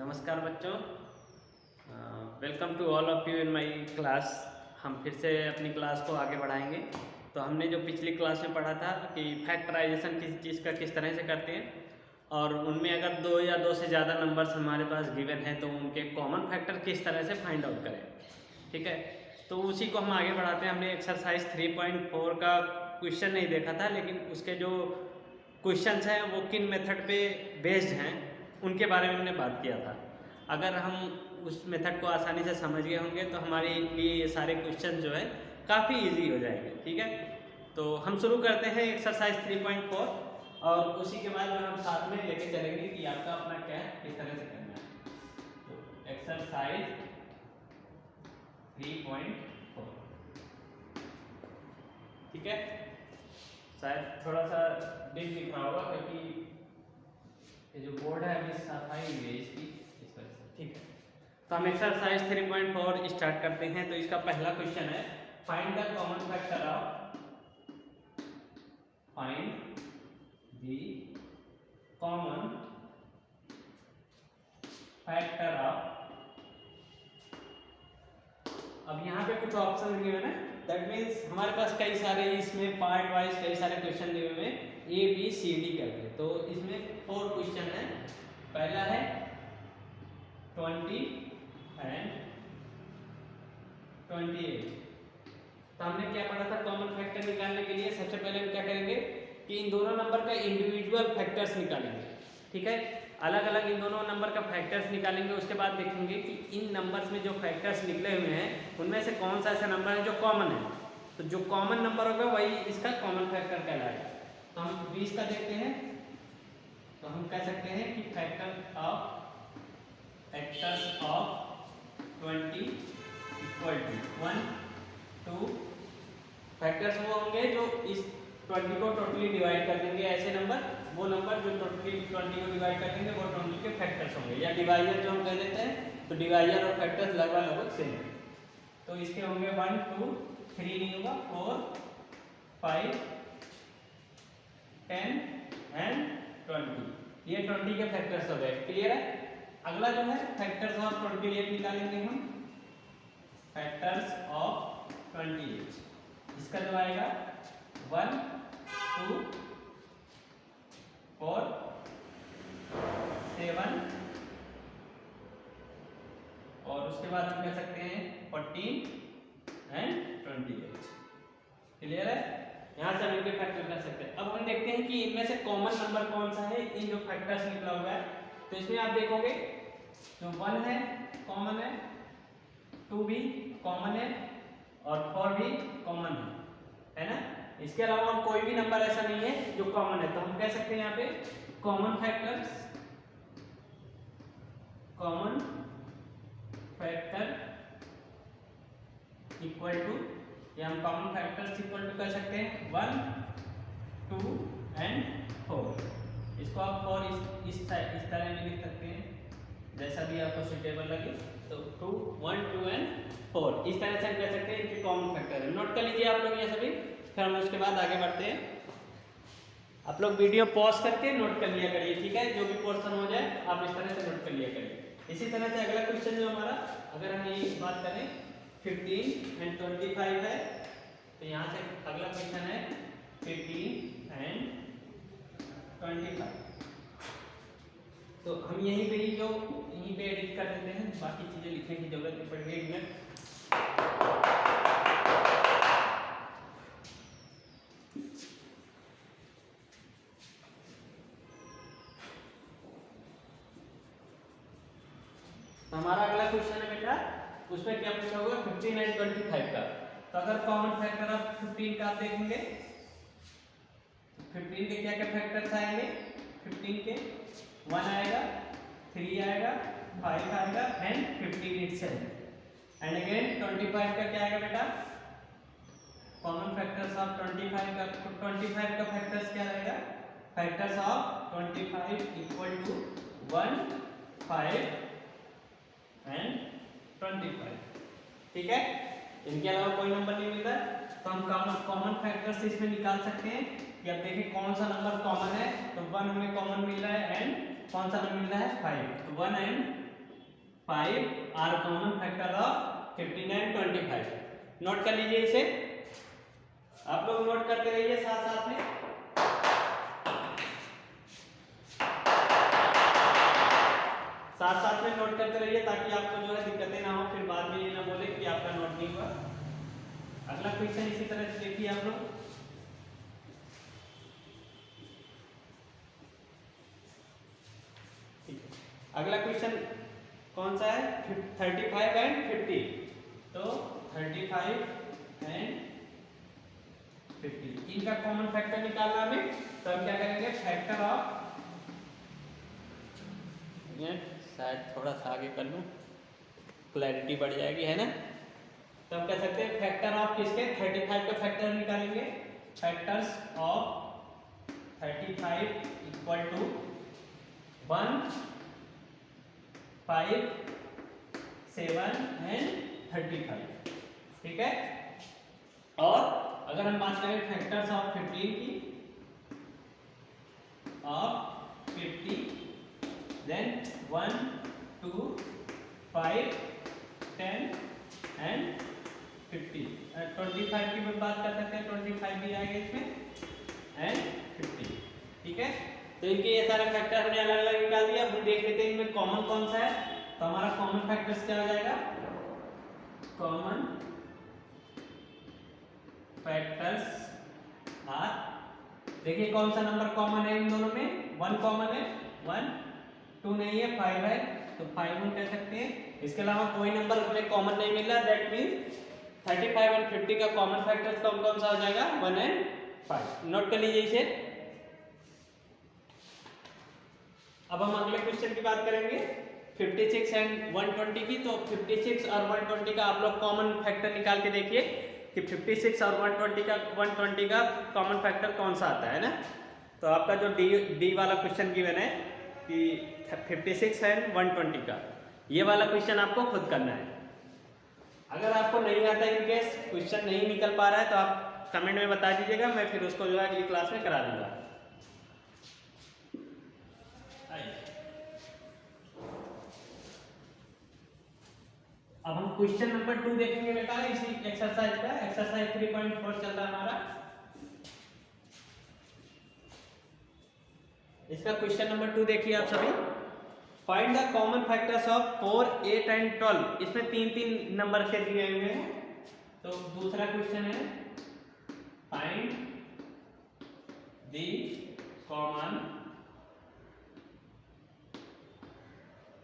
नमस्कार बच्चों, welcome to all of you in my class. हम फिर से अपनी क्लास को आगे बढ़ाएंगे। तो हमने जो पिछली क्लास में पढ़ा था कि फैक्टराइजेशन किसी चीज़ का किस तरह से करते हैं और उनमें अगर दो या दो से ज़्यादा नंबर्स हमारे पास गिवन हैं तो उनके कॉमन फैक्टर किस तरह से फाइंड आउट करें। ठीक है, तो उसी को हम आगे बढ़ाते हैं। हमने एक्सरसाइज 3.4 का क्वेश्चन नहीं देखा था, लेकिन उसके जो क्वेश्चंस हैं वो किन मेथड पे बेस्ड हैं उनके बारे में हमने बात किया था। अगर हम उस मेथड को आसानी से समझ गए होंगे तो हमारे लिए ये सारे क्वेश्चन जो है काफ़ी इजी हो जाएंगे। ठीक है, तो हम शुरू करते हैं एक्सरसाइज 3.4 और उसी के बाद हम साथ में लेके चलेंगे कि आपका अपना क्या है, किस तरह से करना है। तो एक्सरसाइज 3.4, ठीक है। शायद थोड़ा सा बिग दिख रहा होगा क्योंकि ये जो बोर्ड है अभी सफाई हुई है इसकी, इस वजह से। ठीक है, तो हम एक्सरसाइज 3.4 स्टार्ट करते हैं। तो इसका पहला क्वेश्चन है, find the common factor of अब यहाँ पे कुछ ऑप्शन दिए हुए हैं, दैट मीन्स हमारे पास कई सारे इसमें पार्ट वाइज कई सारे क्वेश्चन दिए हुए हैं A B C D करके। तो इसमें 4 क्वेश्चन है। पहला है 20 and 28। तो हमने क्या पढ़ा था, कॉमन फैक्टर निकालने के लिए सबसे पहले हम क्या करेंगे कि इन दोनों नंबर का इंडिविजुअल फैक्टर्स निकालेंगे। ठीक है, अलग अलग इन दोनों नंबर का फैक्टर्स निकालेंगे। उसके बाद देखेंगे कि इन नंबर्स में जो फैक्टर्स निकले हुए हैं उनमें से कौन सा ऐसा नंबर है जो कॉमन है। तो जो कॉमन नंबर होगा वही इसका कॉमन फैक्टर कहलाएगा। तो हम 20 का देखते हैं, तो हम कह सकते हैं कि factors of 20 equal to 1 2। Factors वो होंगे जो इस 20 को टोटली डिवाइड कर देंगे। ऐसे नंबर, वो नंबर जो टोटली 20 को डिवाइड कर देंगे वो 20 के फैक्टर्स होंगे, या डिवाइजर जो हम कह देते हैं। तो डिवाइजर और फैक्टर्स लगभग सेम है। तो इसके होंगे 1 2 3 नहीं होगा, 4 5 10 एंड 20। ये 20 के फैक्टर्स हो गए। क्लियर है। अगला जो है फैक्टर्स ऑफ 28 निकालेंगे हम। फैक्टर्स ऑफ 28, इसका जो आएगा 1 2 4 7 और उसके बाद हम कह सकते हैं 14 एंड 28। क्लियर है। यहाँ से हम इनके फैक्टर कर सकते हैं। अब हम देखते हैं कि इनमें से कॉमन नंबर कौन सा है इन जो फैक्टर्स निकला हुआ है। तो इसमें आप देखोगे जो 1 है कॉमन है, 2 भी कॉमन है और 4 भी कॉमन है ना। इसके अलावा कोई भी नंबर ऐसा नहीं है जो कॉमन है। तो हम कह सकते हैं यहाँ पे कॉमन फैक्टर इक्वल टू, या हम कॉमन फैक्टर्स इक्वल टू कर सकते हैं 1 2 एंड 4। इसको आप 4 इस तरह में लिख सकते हैं, जैसा भी आपको सुटेबल लगे। तो 2 1 2 एंड 4 इस तरह से हम कह सकते हैं इनके कॉमन फैक्टर है। नोट कर लीजिए आप लोग ये सभी, फिर हम उसके बाद आगे बढ़ते हैं। आप लोग वीडियो पॉज करके नोट कर लिया करिए। ठीक है, जो भी पोर्शन हो जाए आप इस तरह से नोट कर लिया करिए। इसी तरह से अगला क्वेश्चन जो हमारा, अगर हम यही बात करें 15 एंड 25 है, तो यहाँ से अगला क्वेश्चन है 15 एंड 25। तो हम यहीं पे एडिट कर देते हैं, बाकी चीजें लिखने की जरूरत नहीं पड़ेगी। एक मिनट। तो हमारा अगला क्वेश्चन है बेटा, उसमें क्या पूछा होगा 15 एंड 25 का। तो अगर कॉमन फैक्टर ऑफ 15 का आप देखेंगे, 15 के क्या क्या फैक्टर्स आएंगे। 15 के 1 आएगा, 3 आएगा, 5 आएगा एंड 15 इटसेल्फ। एंड अगेन 25 का क्या आएगा बेटा, कॉमन फैक्टर्स ऑफ 25 का फैक्टर्स क्या रहेगा, factors of 25 equal to 1 5 and 25। ठीक है, इनके अलावा कोई नंबर नहीं मिलता तो हम कॉमन फैक्टर्स इसमें निकाल सकते हैं कि अब देखिए कौन सा नंबर कॉमन है। तो 1 हमें कॉमन मिल रहा है एंड कौन सा नंबर मिल रहा है 5। तो 1 and 5 are common factor of 15 and 25। Note कर लीजिए इसे, आप लोग नोट करते रहिए साथ साथ में। साथ साथ में नोट करते रहिए ताकि आपको जो है दिक्कतें ना हो, फिर बाद में ये ना बोले कि आपका नोट नहीं हुआ। अगला क्वेश्चन इसी तरह से देखिए आप लोग। अगला क्वेश्चन कौन सा है? 35 एंड 50। तो 35 एंड 50 इनका कॉमन फैक्टर निकालना हमें, तो हम क्या करेंगे? फैक्टर ऑफ, शायद थोड़ा सा आगे कर लूं, क्लैरिटी बढ़ जाएगी, है ना। तो हम कह सकते हैं फैक्टर ऑफ किसके? 35 का फैक्टर निकालेंगे। Factors of 35 equal to 1, 5, 7 and 35, ठीक है। और अगर हम बात करें फैक्टर्स ऑफ 15 की, ऑफ 50, देन 1, 2, 5, 10 एंड 50। 25 की बात कर सकते हैं, 25 भी आएगा इसमें, एंड 50, ठीक है। तो इनके ये सारे फैक्टर हमने अलग अलग निकाल दिया। हम देख लेते हैं इनमें कॉमन कौन सा है। तो हमारा कॉमन फैक्टर्स क्या हो जाएगा? कॉमन फैक्टर्स आर, देखिए कौन सा नंबर कॉमन है इन दोनों में? 1 कॉमन है, 1, 2 नहीं है, 5 है, तो 5 1 कह सकते हैं। इसके अलावा कोई नंबर हमें कॉमन नहीं मिल रहा, दैट मीन्स 35 एंड 50 का कॉमन फैक्टर्स कौन कौन सा हो जाएगा? 1 एंड 5। नोट कर लीजिए इसे। अब हम अगले क्वेश्चन की बात करेंगे 56 एंड 120 की। तो 56 और 120 का आप लोग कॉमन फैक्टर निकाल के देखिए कि 56 और 120 का कॉमन फैक्टर कौन सा आता है ना। तो आपका जो डी वाला क्वेश्चन गिवन है कि 56 एंड 120 का, ये वाला क्वेश्चन आपको खुद करना है। अगर आपको नहीं आता, इन केस क्वेश्चन नहीं निकल पा रहा है, तो आप कमेंट में बता दीजिएगा, मैं फिर उसको जो है अगली क्लास में करा दूंगा। अब हम क्वेश्चन नंबर 2 देखेंगे बेटा इसी एक्सरसाइज का। एक्सरसाइज 3.4 चल रहा है हमारा। इसका क्वेश्चन नंबर 2 देखिए आप सभी। Find the common factors of 4, 8 and 12। इसमें 3-3 नंबर से दिए हुए हैं। तो दूसरा क्वेश्चन है find the common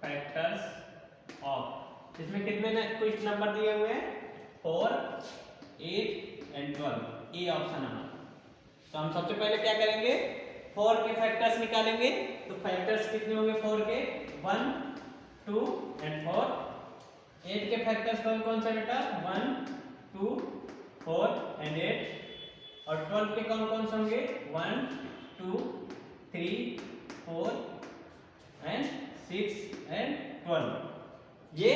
factors of, इसमें कितने कुछ नंबर दिए हुए हैं? 4, 8 एंड 12, ए ऑप्शन नंबर। तो हम सबसे पहले क्या करेंगे? 4 के फैक्टर्स निकालेंगे। तो फैक्टर्स कितने होंगे 4 के? 1, 2 एंड 4। 8 के फैक्टर्स कौन कौन से बेटा? 1, 2, 4 एंड 8। और 12 के कौन कौन से होंगे? 1, 2, 3, 4 एंड 6 एंड 12। ये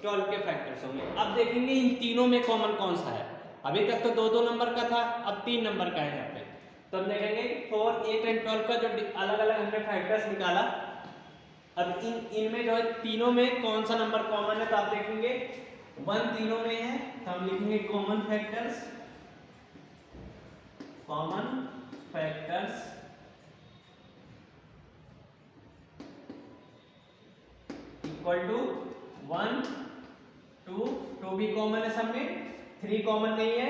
12 के फैक्टर्स होंगे। अब देखेंगे इन तीनों में कॉमन कौन सा है। अभी तक तो 2-2 नंबर का था, अब 3 नंबर का है यहाँ पे। तो हम देखेंगे 4, 8 एंड 12 का जो अलग अलग हमने फैक्टर्स निकाला, अब इनमें जो है तीनों में कौन सा नंबर कॉमन है। तो आप देखेंगे 1 तीनों में है, तो हम लिखेंगे कॉमन फैक्टर्स इक्वल टू 1, 2 भी कॉमन है सब में, 3 कॉमन नहीं है,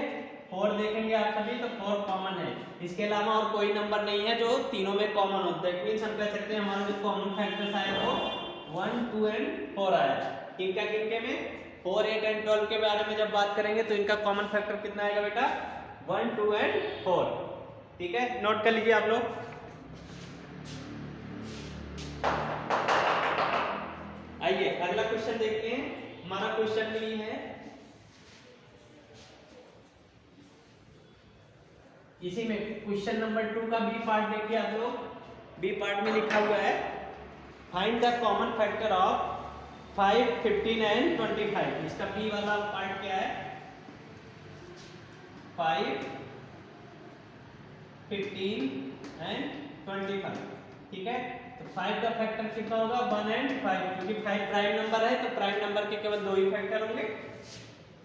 4 देखेंगे आप सभी तो 4 कॉमन है। इसके अलावा और कोई नंबर नहीं है जो तीनों में कॉमन होता है। मीन्स हम कह सकते हैं हमारा जो कॉमन फैक्टर्स आया वो 1, 2 एंड 4 आया। किनके में? 4, 8 एंड 12 के बारे में जब बात करेंगे तो इनका कॉमन फैक्टर कितना आएगा बेटा? 1, 2 एंड 4, ठीक है। नोट कर लीजिए आप लोग। आइए अगला क्वेश्चन देखते हैं। हमारा क्वेश्चन भी है इसी में क्वेश्चन नंबर 2 का बी पार्ट देखिए आप लोग। बी पार्ट में लिखा हुआ है find the common factor of 5, 15 and 25। इसका बी वाला पार्ट क्या है? 5, 15 एंड 25, ठीक है। तो 5 का फैक्टर कितना होगा 1 and 5, क्योंकि 5 प्राइम नंबर है तो प्राइम नंबर के केवल दो ही फैक्टर होंगे,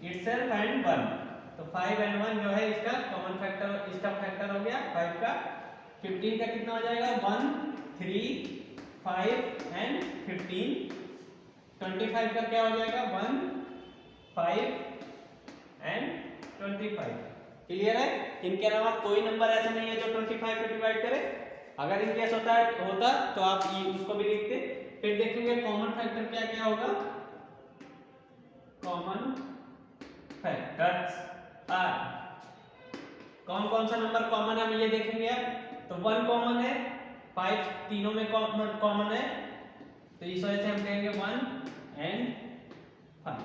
itself and 1। तो 5 and 1 जो है इसका कॉमन फैक्टर, इसका फैक्टर हो गया 5 का। 15 का कितना हो जाएगा 1 3 5 and 15। 25 का क्या हो जाएगा 1 5 and 25। क्लियर है? इनके अलावा कोई नंबर ऐसा नहीं है जो 25 को डिवाइड करे। अगर इन केस होता तो आप उसको भी लिखते। फिर देखेंगे कॉमन फैक्टर क्या क्या होगा। कॉमन फैक्टर्स आर, कौन कौन सा नंबर कॉमन है हम ये देखेंगे अब। तो 1 कॉमन है, 5 तीनों में कॉमन है, तो इस वजह से हम कहेंगे 1 and 5।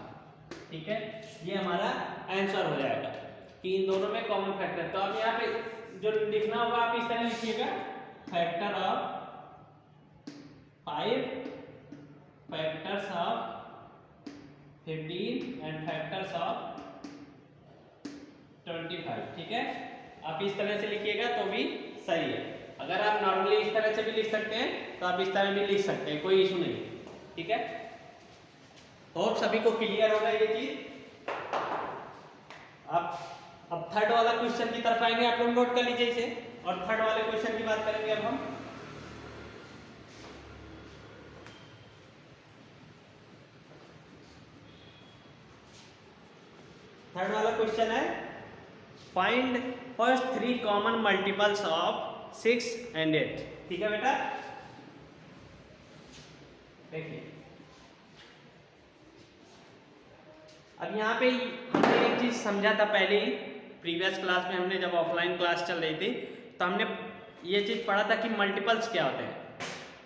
ठीक है, ये हमारा आंसर हो जाएगा कि इन दोनों में कॉमन फैक्टर। तो अब यहाँ पे जो लिखना होगा आप इस तरह लिखिएगा, factor of 5, factors of 15 and factors of 25। ठीक है, आप इस तरह से लिखिएगा तो भी सही है। अगर आप नॉर्मली इस तरह से भी लिख सकते हैं तो आप इस तरह भी लिख सकते हैं, कोई इशू नहीं। ठीक है, होप सभी को क्लियर होगा ये चीज। अब थर्ड वाला क्वेश्चन की तरफ आएंगे, आप लोग नोट कर लीजिए इसे, और थर्ड वाले क्वेश्चन की बात करेंगे अब हम। थर्ड वाला क्वेश्चन है find first 3 common multiples of 6 and 8। ठीक है बेटा, देखिए अब यहाँ पे हमने एक चीज समझा था पहले ही, प्रीवियस क्लास में हमने जब ऑफलाइन क्लास चल रही थी तो हमने ये चीज पढ़ा था कि मल्टीपल्स क्या होते हैं।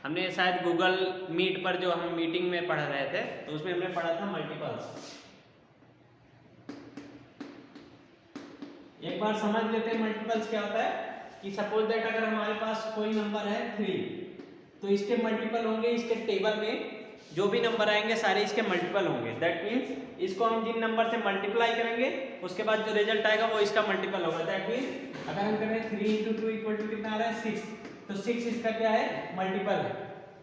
हमने शायद गूगल मीट पर जो हम मीटिंग में पढ़ रहे थे तो उसमें हमने पढ़ा था मल्टीपल्स। एक बार समझ लेते हैं मल्टीपल्स क्या होता है कि सपोज दैट अगर हमारे पास कोई नंबर है 3 तो इसके मल्टीपल होंगे, इसके टेबल में जो भी नंबर आएंगे सारे इसके मल्टीपल होंगे। दैट मीन्स इसको हम जिन नंबर से मल्टीप्लाई करेंगे उसके बाद जो रिजल्ट आएगा वो इसका मल्टीपल होगा। दैट मीन्स अगर हम करें 3 × 2 इक्वल टू कितना आ रहा है 6, तो 6 इसका क्या है मल्टीपल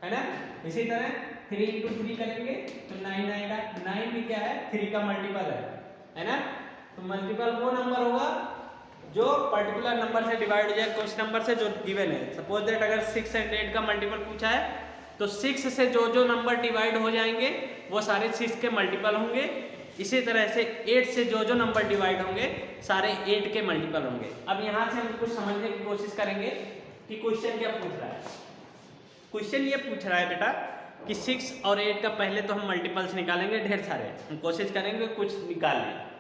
है ना। इसी तरह 3 × 3 करेंगे तो 9 आएगा, 9 भी क्या है 3 का मल्टीपल है ना। तो मल्टीपल वो नंबर होगा जो पर्टिकुलर नंबर से डिवाइड हो जाए, कुछ नंबर से जो गिवन है। सपोज दैट अगर 6 and 8 का मल्टीपल पूछा है तो 6 से जो जो नंबर डिवाइड हो जाएंगे वो सारे 6 के मल्टीपल होंगे। इसी तरह से 8 से जो जो नंबर डिवाइड होंगे सारे 8 के मल्टीपल होंगे। अब यहाँ से हम कुछ समझने की कोशिश करेंगे कि क्वेश्चन क्या पूछ रहा है। क्वेश्चन ये पूछ रहा है बेटा कि 6 और 8 का पहले तो हम मल्टीपल्स निकालेंगे, ढेर सारे हम कोशिश करेंगे कुछ निकालने।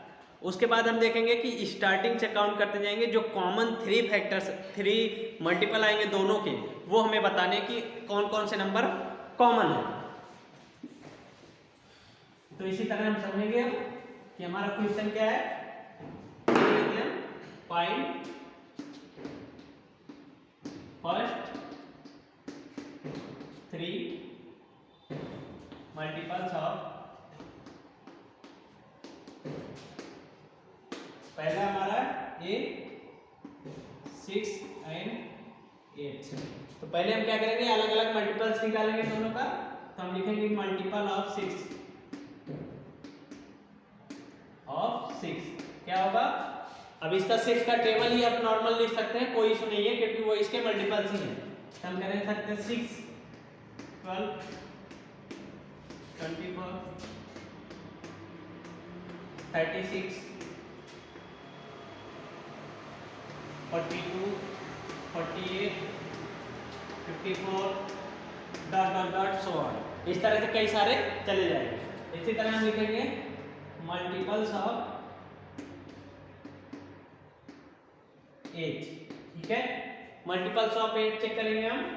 उसके बाद हम देखेंगे कि स्टार्टिंग से काउंट करते जाएंगे, जो कॉमन 3 फैक्टर्स 3 मल्टीपल आएंगे दोनों के वो हमें बताने कि कौन कौन से नंबर कॉमन है। तो इसी तरह हम समझेंगे कि हमारा क्वेश्चन क्या है। फाइंड फर्स्ट 3 मल्टीपल्स ऑफ, पहला हमारा ए 6 and 8। तो पहले हम क्या करेंगे अलग अलग मल्टीपल्स निकालेंगे दोनों का। तो हम लिखेंगे मल्टीपल ऑफ 6 क्या होगा। अब इसका 6 का टेबल ही आप नॉर्मल लिख सकते हैं, कोई इशू नहीं है क्योंकि वो इसके मल्टीपल्स ही हैं। तो हम कह सकते हैं 6 12 24 36 42 48 54 डॉट सो ऑन। इस तरह से कई सारे चले जाएंगे। इसी तरह हम लिखेंगे मल्टीपल्स ऑफ 8। ठीक है, मल्टीपल्स ऑफ 8 चेक करेंगे हम।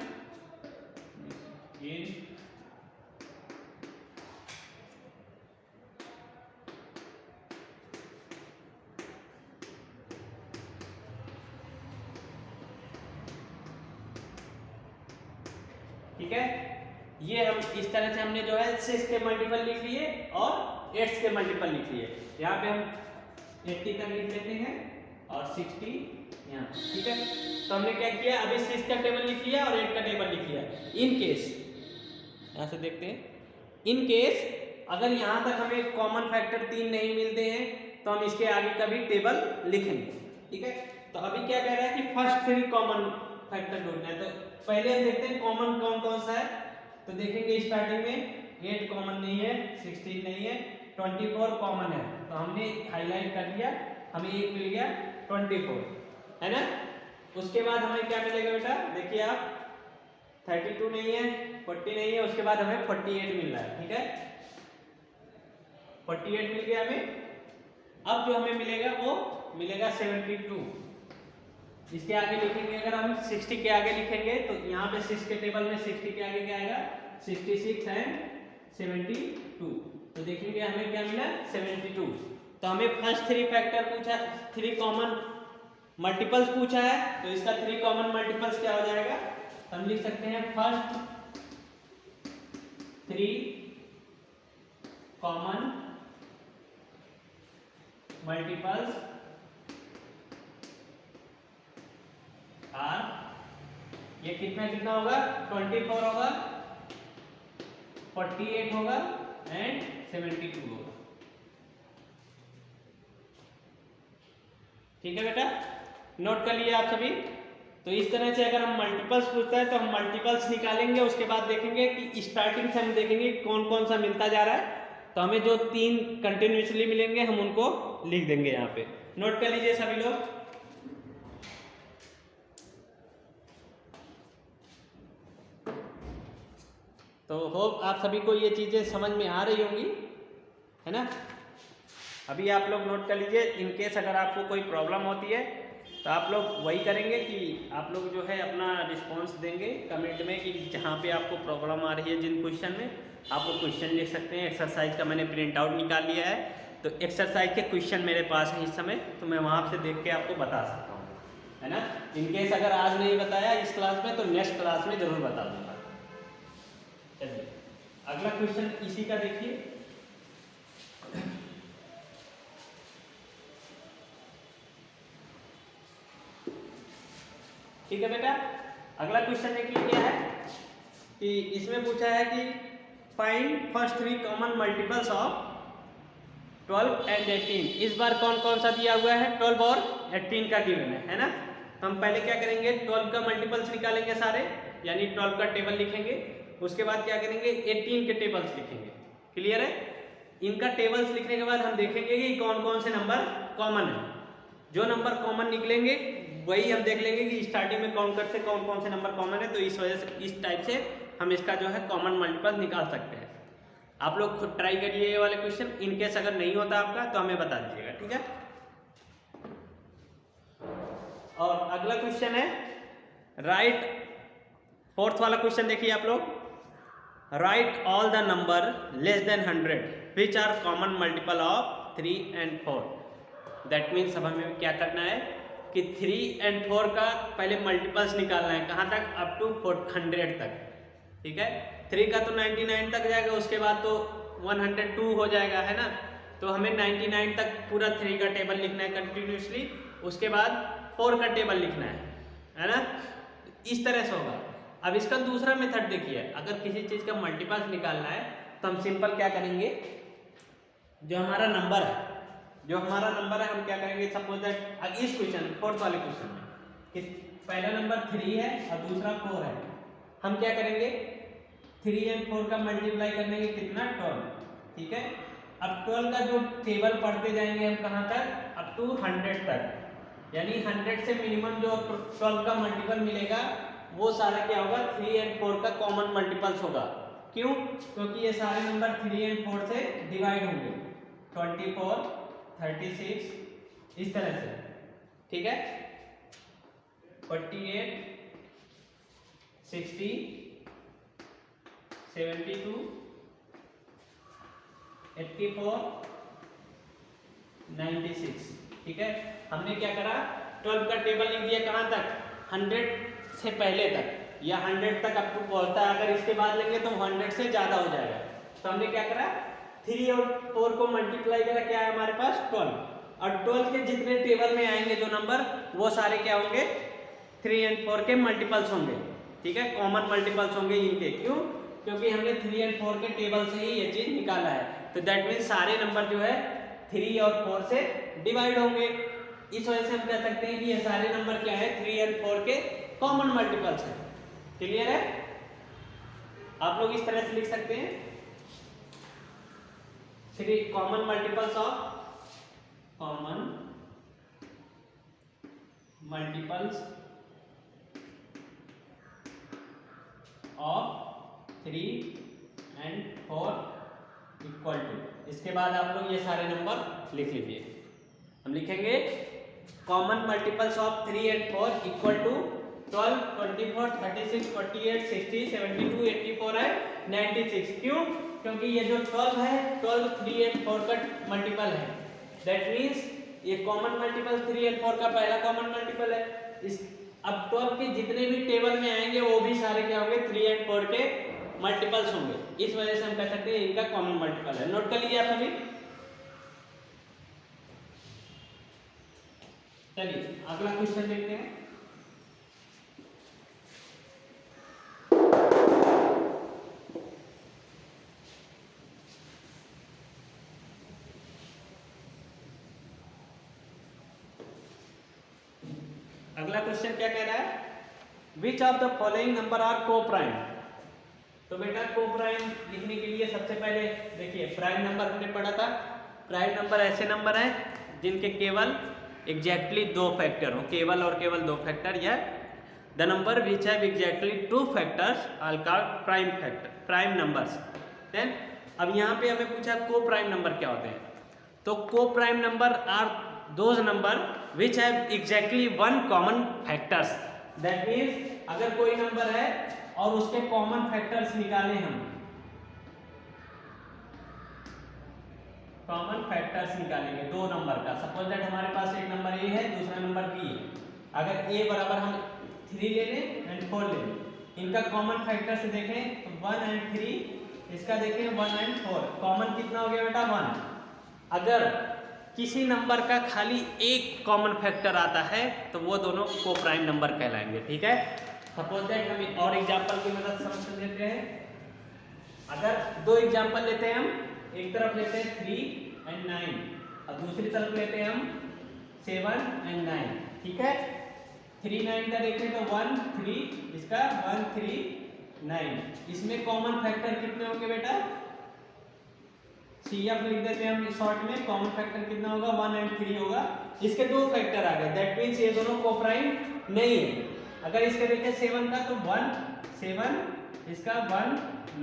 ठीक है, ये हम इस तरह से हमने जो है 6 के मल्टीपल लिख लिए और 8 के मल्टीपल लिख लिए। यहाँ पे हम 80 तक लिख लेते हैं और 60 यहाँ, ठीक है। तो हमने क्या किया, अभी 6 का टेबल लिख लिया और 8 का टेबल लिख लिया। इन केस, यहाँ से देखते हैं, इन केस अगर यहाँ तक हमें कॉमन फैक्टर 3 नहीं मिलते हैं तो हम इसके आगे का भी टेबल लिखेंगे, ठीक है। तो अभी क्या कह रहा है कि फर्स्ट 3 कॉमन फैक्टर ढूंढना है। तो पहले हम देखते हैं कॉमन कौन कौन सा है। तो देखेंगे स्टार्टिंग में 8 कॉमन नहीं है, 16 नहीं है, 24 कॉमन है। तो हमने हाईलाइट कर दिया, हमें एक मिल गया 24, है ना। उसके बाद हमें क्या मिलेगा बेटा, देखिए आप, 32 नहीं है, 40 नहीं है, उसके बाद हमें 48 मिल रहा है, ठीक है। 48 मिल गया हमें। अब जो हमें मिलेगा वो मिलेगा 72। इसके आगे लिखेंगे, अगर हम 60 के आगे लिखेंगे तो यहाँ पे 6 के टेबल में 60 के आगे क्या आएगा, 66 एंड 72। तो देखेंगे हमें क्या मिला, 72। तो हमें फर्स्ट 3 फैक्टर पूछा, 3 कॉमन मल्टीपल्स पूछा है, तो इसका 3 कॉमन मल्टीपल्स क्या हो जाएगा, हम लिख सकते हैं फर्स्ट 3 कॉमन मल्टीपल्स आर, ये कितना कितना होगा, 24 होगा, 48 होगा एंड 72 होगा, ठीक है बेटा, नोट कर लिए आप सभी। तो इस तरह से अगर हम मल्टीपल्स पूछता है तो हम मल्टीपल्स निकालेंगे, उसके बाद देखेंगे कि स्टार्टिंग से हम देखेंगे कौन कौन सा मिलता जा रहा है। तो हमें जो 3 कंटिन्यूसली मिलेंगे हम उनको लिख देंगे यहाँ पे, नोट कर लीजिए सभी लोग। तो होप आप सभी को ये चीजें समझ में आ रही होंगी, है ना। अभी आप लोग नोट कर लीजिए, इनकेस अगर आपको कोई प्रॉब्लम होती है तो आप लोग वही करेंगे कि आप लोग जो है अपना रिस्पॉन्स देंगे कमेंट में कि जहाँ पे आपको प्रॉब्लम आ रही है जिन क्वेश्चन में, आप वो क्वेश्चन लिख सकते हैं। एक्सरसाइज का मैंने प्रिंट आउट निकाल लिया है, तो एक्सरसाइज के क्वेश्चन मेरे पास है इस समय, तो मैं वहाँ से देख के आपको बता सकता हूँ, है ना। इनकेस अगर आज नहीं बताया इस क्लास में तो नेक्स्ट क्लास में जरूर बता दूंगा। चलिए अगला क्वेश्चन इसी का देखिए। ठीक है बेटा, अगला क्वेश्चन देखिए क्या है कि इसमें पूछा है कि find first 3 common multiples of 12 and 18। इस बार कौन कौन सा दिया हुआ है, 12 और 18 का गिवन है ना। तो हम पहले क्या करेंगे, 12 का मल्टीपल्स निकालेंगे सारे, यानी 12 का टेबल लिखेंगे। उसके बाद क्या करेंगे, 18 के टेबल्स लिखेंगे। क्लियर है। इनका टेबल्स लिखने के बाद हम देखेंगे कि कौन कौन से नंबर कॉमन है। जो नंबर कॉमन निकलेंगे वही हम देख लेंगे कि स्टार्टिंग में काउंट करते कौन कौन से नंबर कॉमन है। तो इस वजह से इस टाइप से हम इसका जो है कॉमन मल्टीपल निकाल सकते हैं। आप लोग खुद ट्राई करिए ये वाले क्वेश्चन, इनकेस अगर नहीं होता आपका तो हमें बता दीजिएगा, ठीक है। और अगला क्वेश्चन है राइट, फोर्थ वाला क्वेश्चन देखिए आप लोग, write all the number less than 100 which are common multiple of 3 and 4। That means अब हमें क्या करना है कि 3 एंड 4 का पहले मल्टीपल्स निकालना है, कहाँ तक, अप टू 100 तक, ठीक है। 3 का तो 99 तक जाएगा, उसके बाद तो 102 हो जाएगा, है ना। तो हमें 99 तक पूरा 3 का टेबल लिखना है कंटिन्यूसली, उसके बाद 4 का टेबल लिखना है ना। इस तरह से होगा। अब इसका दूसरा मेथड देखिए, अगर किसी चीज़ का मल्टीपल्स निकालना है तो हम सिंपल क्या करेंगे, जो हमारा नंबर है हम क्या करेंगे, सपोज दैट इस क्वेश्चन फोर्थ वाले क्वेश्चन में कि पहला नंबर 3 है और दूसरा 4 है, हम क्या करेंगे 3 एंड 4 का मल्टीप्लाई करने के कितना, 12, ठीक है। अब 12 का जो टेबल पढ़ते जाएंगे हम कहाँ तक, अप टू 100 तक, यानी 100 से मिनिमम जो 12 का मल्टीपल मिलेगा वो सारा क्या होगा, 3 एंड 4 का कॉमन मल्टीपल्स होगा। क्यों, क्योंकि ये सारे नंबर 3 एंड 4 से डिवाइड होंगे, 24, 36 इस तरह से, ठीक है। 48, 60, 72, 84, 96, ठीक है। हमने क्या करा, 12 का टेबल लिख दिया कहाँ तक, 100 से पहले तक, या 100 तक आपको पहुंचता है। अगर इसके बाद लेंगे तो 100 से ज़्यादा हो जाएगा। तो हमने क्या करा, 3 और 4 को मल्टीप्लाई करा, क्या है हमारे पास 12, और 12 के जितने टेबल में आएंगे जो नंबर, वो सारे क्या होंगे, 3 और 4 के मल्टीपल्स होंगे। ठीक है, कॉमन मल्टीपल्स होंगे इनके। क्यों? क्योंकि हमने 3 और 4 के टेबल से ही ये चीज निकाला है। तो दैट मीन सारे नंबर जो है 3 और 4 से डिवाइड होंगे। इस वजह से हम कह सकते हैं कि ये सारे नंबर क्या है, 3 और 4 के कॉमन मल्टीपल्स है। क्लियर है? आप लोग इस तरह से लिख सकते हैं, 3 common multiples of of 3 and 4 equal to, इसके बाद आप लोग ये सारे नंबर लिख लीजिए। हम लिखेंगे common multiples of 3 and 4 equal to 12, 24, 36, 48, 60, 72, 84 है 96। क्यों? क्योंकि ये जो 12 है, 12 3 and 4 का मल्टीपल है। दैट मीन्स ये कॉमन मल्टीपल 3 and 4 का पहला कॉमन मल्टीपल है। इस अब 12 के जितने भी टेबल में आएंगे वो भी सारे क्या होंगे, 3 and 4 के मल्टीपल्स होंगे। इस वजह से हम कह सकते हैं इनका कॉमन मल्टीपल है। नोट कर लीजिए आप सभी। चलिए अगला क्वेश्चन देखते हैं। अगला क्वेश्चन क्या कह रहा है, which of the following number are coprime. तो बेटा को प्राइम लिखने के लिए सबसे पहले देखिए, प्राइम नंबर हमने पढ़ा था। प्राइम नंबर ऐसे नंबर हैं जिनके केवल एग्जैक्टली 2 फैक्टर हो, केवल और केवल 2 फैक्टर, या the number which have exactly 2 factors are called prime factor, prime numbers. Then अब यहाँ पे हमें पूछा को प्राइम नंबर क्या होते हैं। तो coprime number are those number which have exactly 1 common factors. That means अगर कोई नंबर है और उसके कॉमन फैक्टर्स निकाले हम, कॉमन फैक्टर्स निकालेंगे 2 नंबर का। सपोज दैट हमारे पास एक नंबर ए है, दूसरा नंबर बी है। अगर ए बराबर हम 3 ले लें एंड 4 ले लें, इनका कॉमन फैक्टर से देखें तो 1 and 3, इसका देखें 1 and 4, कॉमन कितना हो गया बेटा 1। अगर किसी नंबर का खाली एक कॉमन फैक्टर आता है तो वो दोनों को प्राइम नंबर कहलाएंगे। ठीक है, सपोज दैट हम और एग्जांपल की मदद समझ लेते हैं। अगर 2 एग्जांपल लेते हैं हम, एक तरफ लेते हैं 3 and 9 और दूसरी तरफ लेते हैं हम 7 and 9। ठीक है, 3 9 का देखें तो 1 3, इसका 1 3 9। इसमें कॉमन फैक्टर कितने होंगे बेटा, CF लिख देते हैं हम शॉर्ट में। कॉमन फैक्टर कितना होगा, 1 and 3 होगा। इसके 2 फैक्टर आ गए, दैट मीन्स ये दोनों को प्राइम नहीं है। अगर इसके देखें 7 का तो 1 7, इसका 1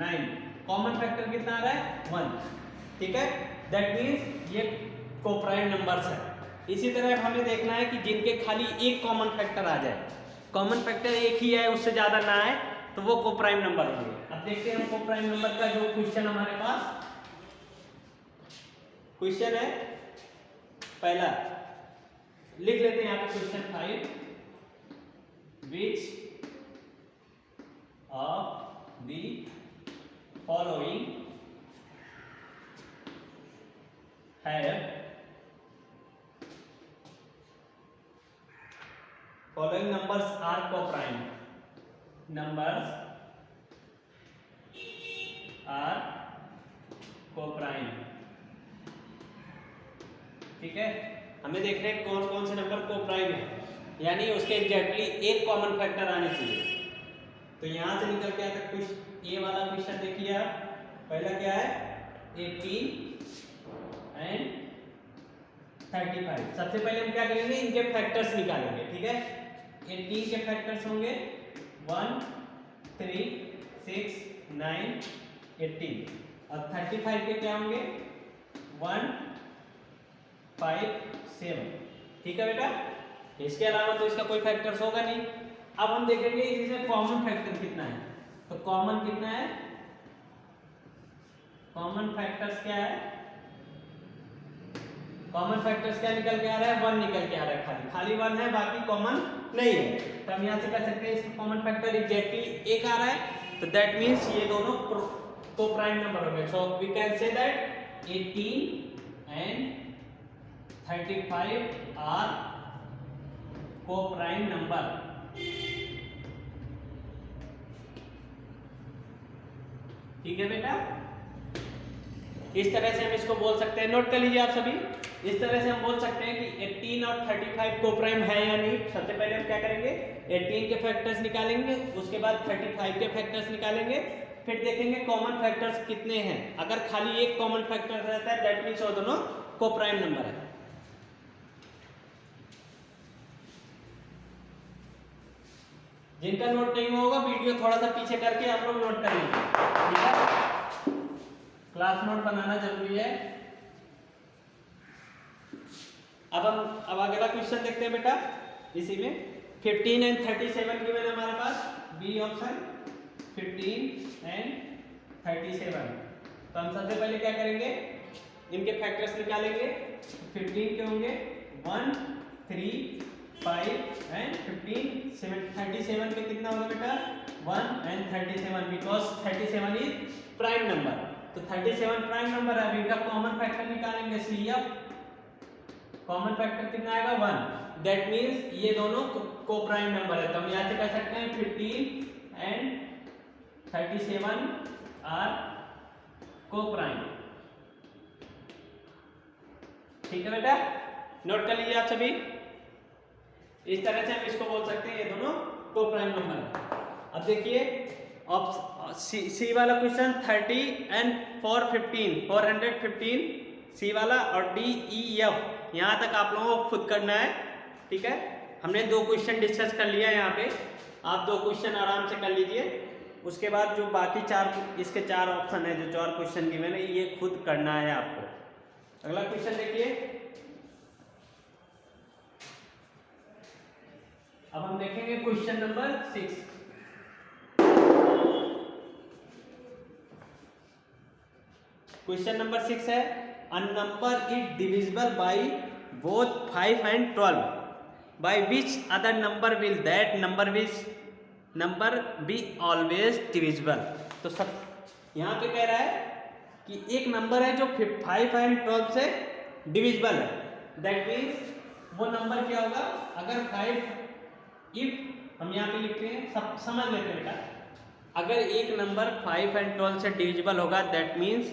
9, कॉमन फैक्टर कितना आ रहा है 1। ठीक है, दैट मीन्स ये को प्राइम नंबर्स है। इसी तरह हमें देखना है कि जिनके खाली एक कॉमन फैक्टर आ जाए, कॉमन फैक्टर एक ही है उससे ज्यादा ना आए, तो वो को प्राइम नंबर होंगे। अब देखते हैं हम को प्राइम नंबर का जो क्वेश्चन हमारे पास क्वेश्चन है पहला, लिख लेते हैं यहाँ पे question 5, which of the following have following numbers are coprime, numbers are coprime. ठीक है, हमें देख रहे हैं कौन कौन से नंबर को प्राइम है, यानी उसके एग्जैक्टली एक कॉमन फैक्टर आने चाहिए। तो यहां से निकल के आता कुछ ये वाला क्वेश्चन देखिए आप। पहला क्या है, 18 and 35। सबसे पहले हम क्या करेंगे, इनके फैक्टर्स निकालेंगे। ठीक है, 18 के फैक्टर्स होंगे 1 3 6 9 18, और 35 के क्या होंगे 1 5 7। ठीक है बेटा, इसके अलावा तो इसका कोई फैक्टर्स होगा नहीं। अब हम देखेंगे इसमें कॉमन फैक्टर कितना है। तो कॉमन कितना है, कॉमन फैक्टर्स क्या है, कॉमन फैक्टर्स क्या निकल के आ रहा है, 1 निकल के आ रहा है। खाली 1 है, बाकी कॉमन नहीं है। तो हम यहाँ से कह सकते हैं इसका कॉमन फैक्टर एग्जैक्टली 1 आ रहा है। तो दैट मीन्स ये दोनों को प्राइम नंबर हो गए। So we can say that 18 and 35 are coprime number. ठीक है बेटा, इस तरह से हम इसको बोल सकते हैं। नोट कर लीजिए आप सभी। इस तरह से हम बोल सकते हैं कि 18 और 35 को प्राइम है या नहीं। सबसे पहले हम क्या करेंगे, 18 के फैक्टर्स निकालेंगे, उसके बाद 35 के फैक्टर्स निकालेंगे, फिर देखेंगे कॉमन फैक्टर्स कितने हैं। अगर खाली एक कॉमन फैक्टर रहता है दैट मींस वो दोनों को प्राइम नंबर है। जिनका नोट नहीं होगा वीडियो थोड़ा सा पीछे करके आप लोग नोट कर लीजिए, ठीक है। क्लास नोट बनाना जरूरी है। अब अगला क्वेश्चन देखते हैं बेटा। इसी में 15 एंड 37 गिवन है हमारे पास, बी ऑप्शन 15 एंड 37। तो हम सबसे पहले क्या करेंगे, इनके फैक्टर्स निकालेंगे। 15 के होंगे 1 3 5 एंड 15। 37 पे कितना होगा बेटा, 1 and 37, because 37 is prime number. तो 37 प्राइम नंबर है। अब इनका कॉमन फैक्टर निकालेंगे, CF कॉमन फैक्टर कितना आएगा, 1। दैट मींस ये दोनों को प्राइम नंबर है। तो हम यहाँ से कह सकते हैं 15 एंड 37 आर को प्राइम। ठीक है बेटा, नोट कर लीजिए आप सभी। इस तरह से हम इसको बोल सकते हैं ये दोनों को प्राइम नंबर है। अब देखिए सी वाला क्वेश्चन 30 एंड 415 सी वाला, और DEF यहाँ तक आप लोगों को खुद करना है। ठीक है, हमने 2 क्वेश्चन डिस्कस कर लिया यहाँ पे, आप 2 क्वेश्चन आराम से कर लीजिए। उसके बाद जो बाकी 4 इसके 4 ऑप्शन है, जो 4 क्वेश्चन गिवन है, ये खुद करना है आपको। अगला क्वेश्चन देखिए। अब हम देखेंगे क्वेश्चन नंबर 6। क्वेश्चन नंबर 6 है, a number is divisible by both 5 and 12, by which other number will that number be always divisible। तो सब यहाँ पे कह रहा है कि एक नंबर है जो 5 एंड 12 से डिविजिबल है। दैट मीन्स वो नंबर क्या होगा, अगर 5 इफ हम यहाँ पे लिखते हैं, सब समझ लेते हैं बेटा। अगर एक नंबर 5 एंड 12 से डिविजिबल होगा दैट मीन्स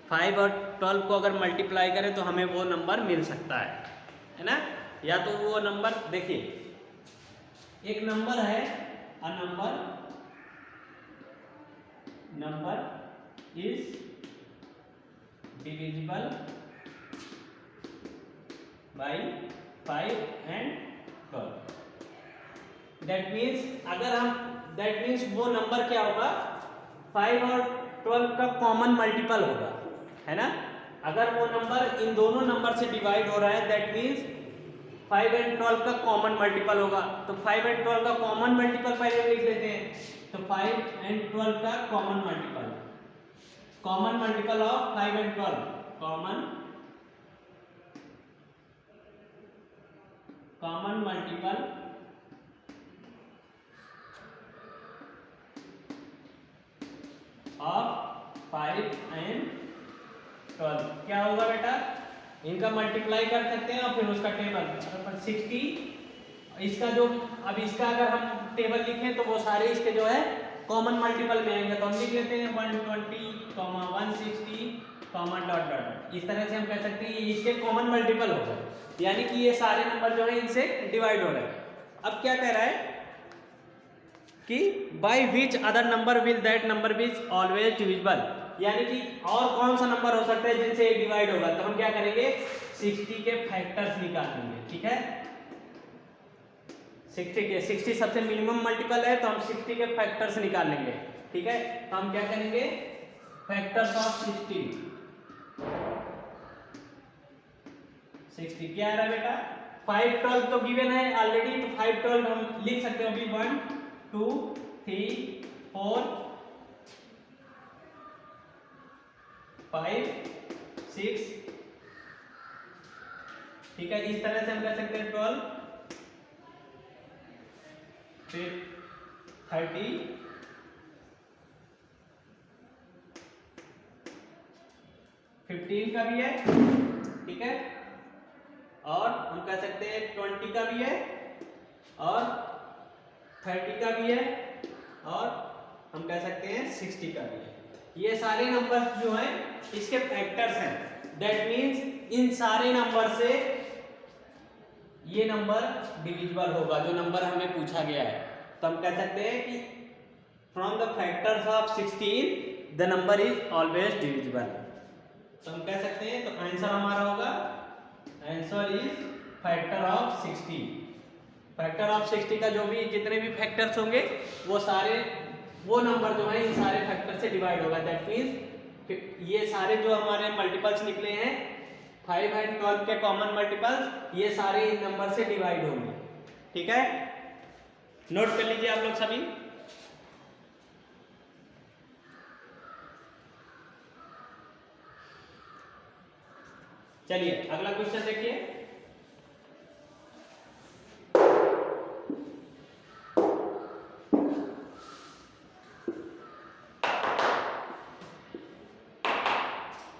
5 और 12 को अगर मल्टीप्लाई करें तो हमें वो नंबर मिल सकता है ना। या तो वो नंबर देखिए, एक नंबर है, a number is divisible by 5 and 12। That means वो नंबर क्या होगा, 5 और 12 का कॉमन मल्टीपल होगा, है ना। अगर वो नंबर इन दोनों नंबर से डिवाइड हो रहा है दैट मीन्स 5 एंड 12 का कॉमन मल्टीपल होगा। तो 5 एंड 12 का कॉमन मल्टीपल पहले लिख लेते हैं। तो 5 एंड 12 का common multiple of 5 and 12, common multiple of 5 and 12 क्या होगा बेटा, इनका मल्टीप्लाई कर सकते हैं और फिर उसका टेबल 60। इसका जो अब इसका अगर हम टेबल लिखें तो वो सारे इसके जो है कॉमन मल्टीपल में आएंगे। तो हम लिख लेते हैं 120, 160, डॉट डॉट। इस तरह से हम कह सकते हैं ये इसके कॉमन मल्टीपल होगा, यानी कि ये सारे नंबर जो है इनसे डिवाइड हो रहे हैं। अब क्या कह रहा है कि by which other number will that number be always divisible, यानी कि और कौन सा नंबर हो सकता है जिनसे ये डिवाइड होगा। तो हम क्या करेंगे, 60 के फैक्टर्स निकालेंगे। ठीक है, 60 सबसे मिनिमम मल्टीपल है, तो हम 60 के फैक्टर्स निकालेंगे। ठीक है, तो हम क्या करेंगे, फैक्टर्स ऑफ 60 क्या आ रहा है बेटा, 5 12 तो गिवन है ऑलरेडी, तो 5 12 हम लिख सकते हैं अभी 1 2 3 4 5 6। ठीक है, इस तरह से हम कर सकते हैं 12 फिर 30 15 का भी है। ठीक है, और हम कह सकते हैं 20 का भी है और 30 का भी है और हम कह सकते हैं 60 का भी है। ये सारे नंबर जो हैं इसके फैक्टर्स हैं। दैट मीन्स इन सारे नंबर से ये नंबर डिविजिबल होगा जो नंबर हमें पूछा गया है। तो हम कह सकते हैं कि from the factors of 16 the number is always divisible. तो हम कह सकते हैं, तो आंसर हमारा होगा, answer is factor of 60। Factor of 60 का जो भी जितने भी फैक्टर्स होंगे वो सारे वो नंबर जो है इन सारे फैक्टर से डिवाइड होगा। दैट मीन्स ये सारे जो हमारे मल्टीपल्स निकले हैं 5 एंड 12 के कॉमन मल्टीपल्स ये सारे इन नंबर से डिवाइड होंगे। ठीक है, नोट कर लीजिए आप लोग सभी। चलिए अगला क्वेश्चन देखिए।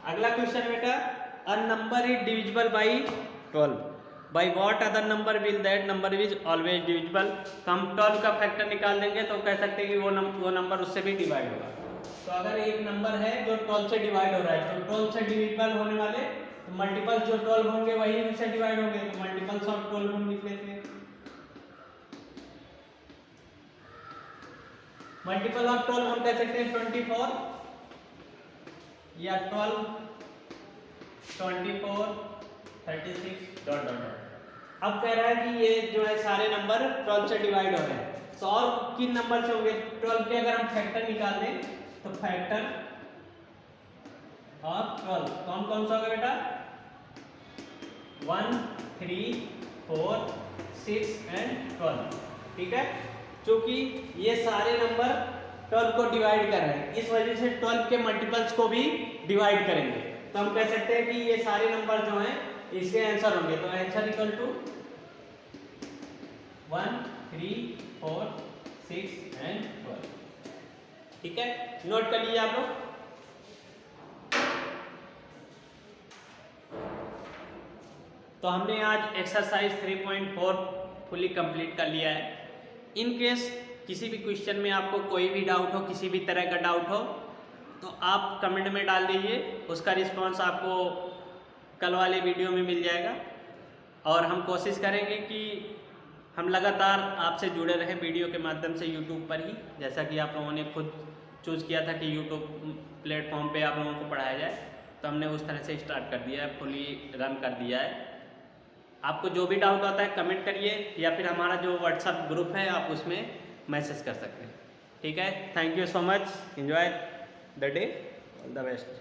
अगला क्वेश्चन बेटा, a number is divisible by 12 by what other number will that number is always divisible. तो हम 12 का फैक्टर निकाल देंगे तो कह सकते हैं कि वो नंबर उससे भी डिवाइड होगा। तो अगर एक नंबर है जो 12 से डिवाइड हो रहा है तो 12 से डिविजिबल होने वाले तो मल्टीपल्स जो 12 होंगे वही उनसे डिवाइड होंगे। तो मल्टीपल्स ऑफ 12 हम लिख लेते हैं। मल्टीपल ऑफ 12 हम कह सकते हैं 24 या 12, 24, 36 डॉट डॉट डॉट। अब कह रहा है कि ये जो है सारे नंबर 12 से डिवाइड हो रहे हैं। तो और किन नंबर से होंगे 12 के अगर हम फैक्टर निकाल दें तो फैक्टर ऑफ 12 कौन कौन सा होगा बेटा, 1, 3, 4, 6 एंड 12। ठीक है, क्योंकि ये सारे नंबर 12 को डिवाइड कर रहे हैं इस वजह से 12 के मल्टीपल्स को भी डिवाइड करेंगे। तो हम कह सकते हैं कि ये सारे नंबर जो हैं इसके आंसर होंगे। तो आंसर इक्वल टू 1, 3, 4, 6 एंड 12। ठीक है, नोट कर लीजिए आप लोग। तो हमने आज एक्सरसाइज 3.4 फुली कंप्लीट कर लिया है। इन केस किसी भी क्वेश्चन में आपको कोई भी डाउट हो, किसी भी तरह का डाउट हो तो आप कमेंट में डाल दीजिए, उसका रिस्पांस आपको कल वाले वीडियो में मिल जाएगा। और हम कोशिश करेंगे कि हम लगातार आपसे जुड़े रहें वीडियो के माध्यम से यूट्यूब पर ही, जैसा कि आप लोगों ने खुद चूज़ किया था कि यूट्यूब प्लेटफॉर्म पे आप लोगों को पढ़ाया जाए, तो हमने उस तरह से स्टार्ट कर दिया है, फुली रन कर दिया है। आपको जो भी डाउट आता है कमेंट करिए या फिर हमारा जो व्हाट्सएप ग्रुप है आप उसमें मैसेज कर सकते हैं। ठीक है, thank you so much, enjoy the day, all the best.